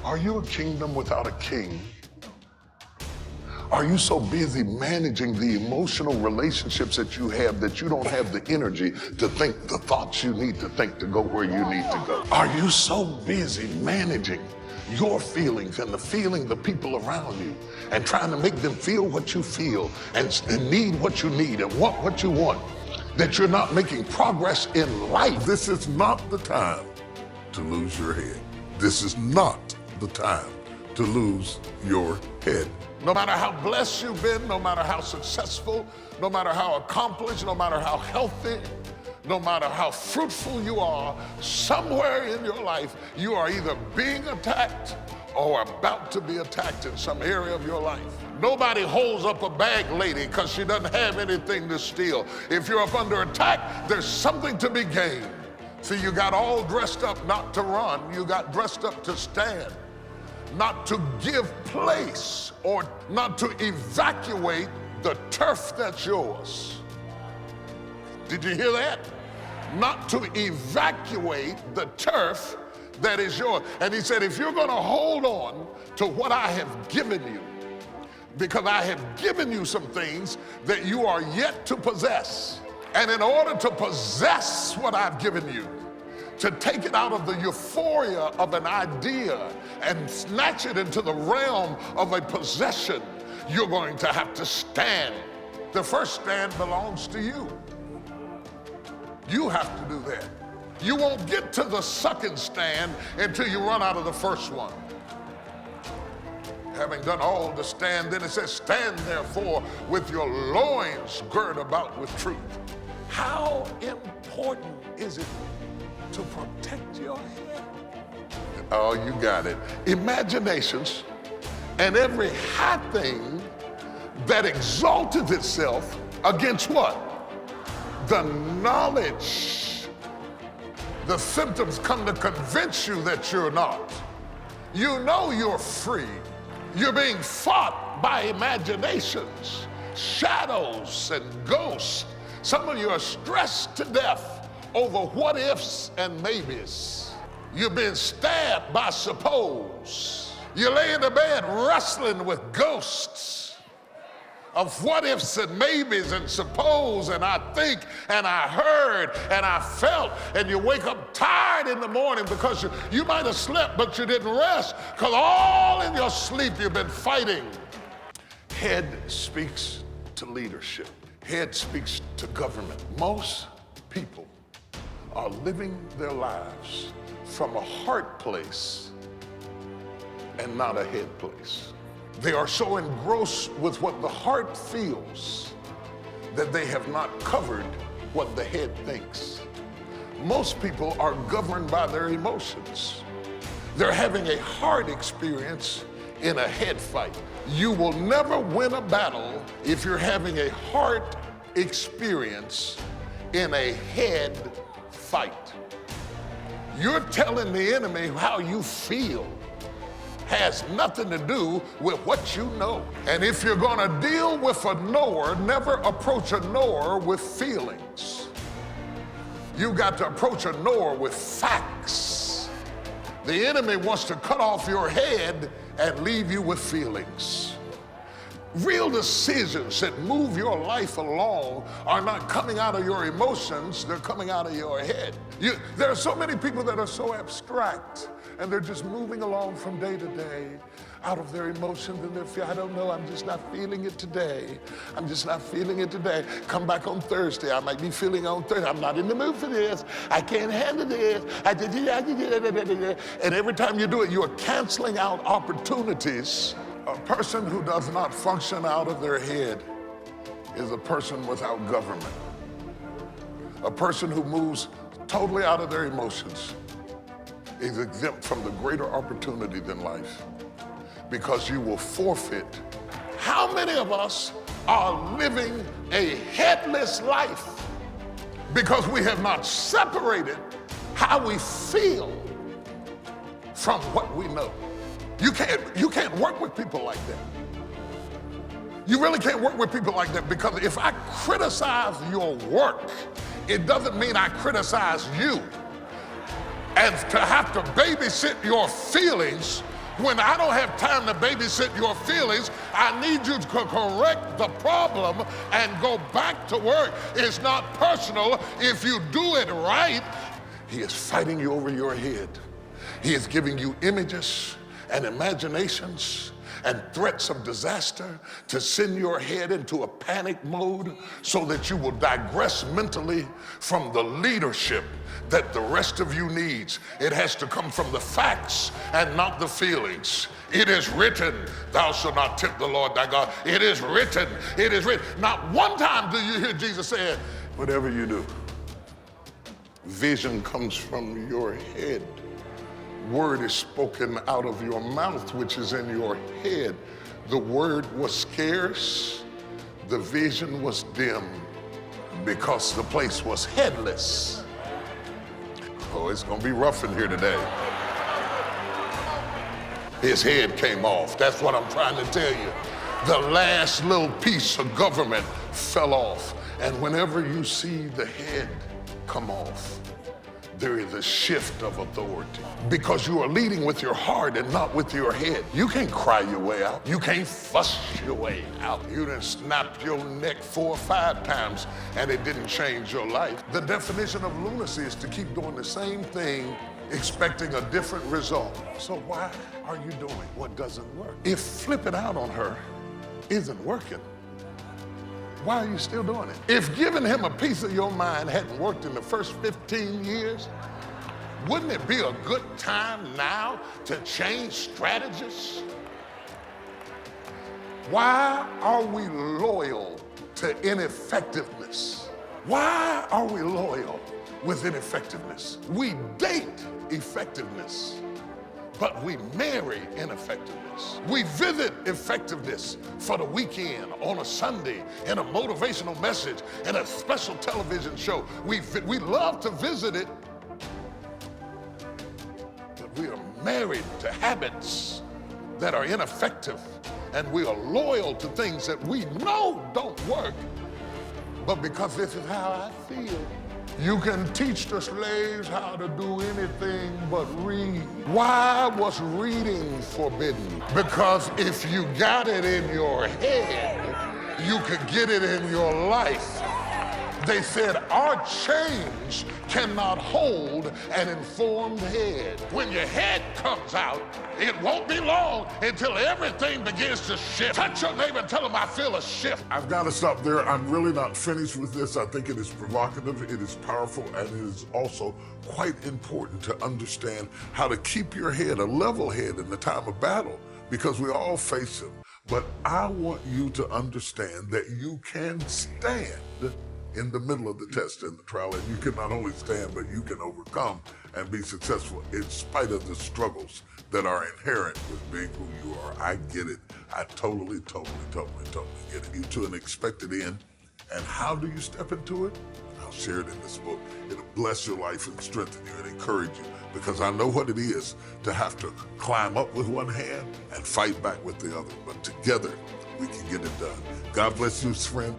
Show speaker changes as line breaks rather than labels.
Are you a kingdom without a king? Are you so busy managing the emotional relationships that you have that you don't have the energy to think the thoughts you need to think to go where you need to go? Are you so busy managing your feelings and the feeling the people around you and trying to make them feel what you feel and need what you need and want what you want that you're not making progress in life? This is not the time to lose your head. This is not the time to lose your head. No matter how blessed you've been, no matter how successful, no matter how accomplished, no matter how healthy, no matter how fruitful you are, somewhere in your life, you are either being attacked or about to be attacked in some area of your life. Nobody holds up a bag lady because she doesn't have anything to steal. If you're up under attack, there's something to be gained. See, you got all dressed up not to run, you got dressed up to stand, not to give place or not to evacuate the turf that's yours. Did you hear that? Not to evacuate the turf that is yours. And he said, if you're going to hold on to what I have given you, because I have given you some things that you are yet to possess. And in order to possess what I've given you, to take it out of the euphoria of an idea and snatch it into the realm of a possession, you're going to have to stand. The first stand belongs to you. You have to do that. You won't get to the second stand until you run out of the first one. Having done all to stand, then it says, stand therefore with your loins girt about with truth. How important is it to protect your head? Oh, you got it. Imaginations and every high thing that exalteth itself against what? The knowledge. The symptoms come to convince you that you're not. You know you're free. You're being fought by imaginations, shadows, and ghosts. Some of you are stressed to death over what ifs and maybes. You've been stabbed by suppose. You lay in the bed wrestling with ghosts of what ifs and maybes and suppose and I think and I heard and I felt, and you wake up tired in the morning because you might have slept but you didn't rest because all in your sleep you've been fighting. Head speaks to leadership. Head speaks to government. Most people are living their lives from a heart place and not a head place. They are so engrossed with what the heart feels that they have not covered what the head thinks. Most people are governed by their emotions. They're having a heart experience in a head fight. You will never win a battle if you're having a heart experience in a head fight. You're telling the enemy how you feel has nothing to do with what you know. And if you're gonna deal with a knower, never approach a knower with feelings. You got to approach a knower with facts. The enemy wants to cut off your head and leave you with feelings. Real decisions that move your life along are not coming out of your emotions, they're coming out of your head. There are so many people that are so abstract and they're just moving along from day to day out of their emotions and their fear. I don't know, I'm just not feeling it today. I'm just not feeling it today. Come back on Thursday, I might be feeling on Thursday. I'm not in the mood for this. I can't handle this. And every time you do it, you are canceling out opportunities. A person who does not function out of their head is a person without government. A person who moves totally out of their emotions is exempt from the greater opportunity than life because you will forfeit. How many of us are living a headless life because we have not separated how we feel from what we know? You can't work with people like that. You really can't work with people like that because if I criticize your work, it doesn't mean I criticize you. And to have to babysit your feelings When I don't have time to babysit your feelings, I need you to correct the problem and go back to work. It's not personal if you do it right. He is fighting you over your head. He is giving you images and imaginations and threats of disaster to send your head into a panic mode so that you will digress mentally from the leadership that the rest of you needs. It has to come from the facts and not the feelings. It is written, thou shalt not tempt the Lord thy God. It is written, it is written. Not one time do you hear Jesus say, whatever you do, vision comes from your head. Word is spoken out of your mouth, which is in your head. The word was scarce, the vision was dim, because the place was headless. Oh, it's gonna be rough in here today. His head came off. That's what I'm trying to tell you. The last little piece of government fell off. And whenever you see the head come off, there is a shift of authority because you are leading with your heart and not with your head. You can't cry your way out. You can't fuss your way out. You done snapped your neck 4 or 5 times and it didn't change your life. The definition of lunacy is to keep doing the same thing expecting a different result. So why are you doing what doesn't work? If flipping out on her isn't working, why are you still doing it? If giving him a piece of your mind hadn't worked in the first 15 years, wouldn't it be a good time now to change strategies? Why are we loyal to ineffectiveness? Why are we loyal with ineffectiveness? We date effectiveness, but we marry ineffectiveness. We visit effectiveness for the weekend, on a Sunday, in a motivational message, in a special television show. We love to visit it, but we are married to habits that are ineffective, and we are loyal to things that we know don't work, but because this is how I feel. You can teach the slaves how to do anything but read. Why was reading forbidden? Because if you got it in your head, you could get it in your life. They said our change cannot hold an informed head. When your head comes out, it won't be long until everything begins to shift. Touch your neighbor and tell them I feel a shift.
I've got to stop there. I'm really not finished with this. I think it is provocative, it is powerful, and it is also quite important to understand how to keep your head, a level head in the time of battle, because we all face them. But I want you to understand that you can stand in the middle of the test and the trial, and you can not only stand, but you can overcome and be successful in spite of the struggles that are inherent with being who you are. I get it. I totally get it. You to an expected end. And how do you step into it? I'll share it in this book. It'll bless your life and strengthen you and encourage you, because I know what it is to have to climb up with one hand and fight back with the other. But together, we can get it done. God bless you, friend.